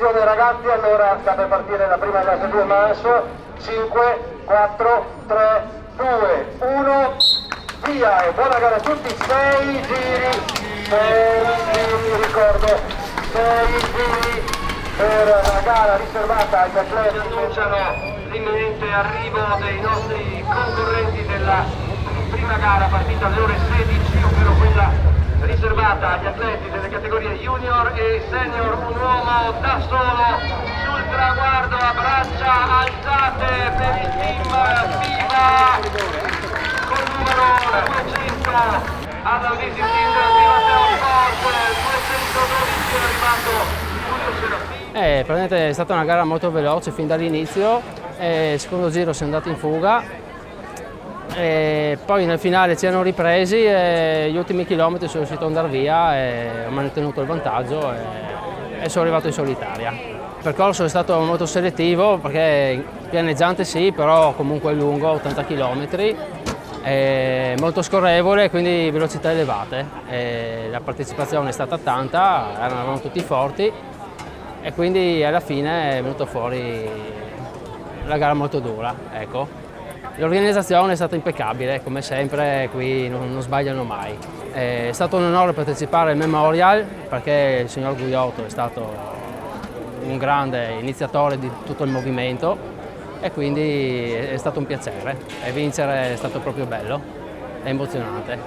Attenzione ragazzi, allora sta per partire la prima delle 2 manche. 5, 4, 3, 2, 1, via e buona gara a tutti. 6 giri, ricordo, 6 giri per la gara riservata agli atleti. Annunciano l'imminente arrivo dei nostri concorrenti della prima gara partita alle ore 16, ovvero quella riservata agli atleti delle categorie junior e senior. Un uomo da solo sul traguardo a braccia alzate per il team Viva col numero 200 all'Alvisi Team di Matteo Sport, 212 è arrivato Giulio Serafini. Praticamente è stata una gara molto veloce fin dall'inizio, il secondo giro si è andato in fuga. E poi nel finale ci hanno ripresi e gli ultimi chilometri sono riuscito ad andare via e ho mantenuto il vantaggio e sono arrivato in solitaria. Il percorso è stato molto selettivo perché pianeggiante sì, però comunque lungo, 80 km, molto scorrevole, quindi velocità elevate. La partecipazione è stata tanta, eravamo tutti forti e quindi alla fine è venuto fuori la gara molto dura. Ecco. L'organizzazione è stata impeccabile, come sempre qui non sbagliano mai. È stato un onore partecipare al Memorial perché il signor Guiotto è stato un grande iniziatore di tutto il movimento e quindi è stato un piacere e vincere è stato proprio bello e emozionante.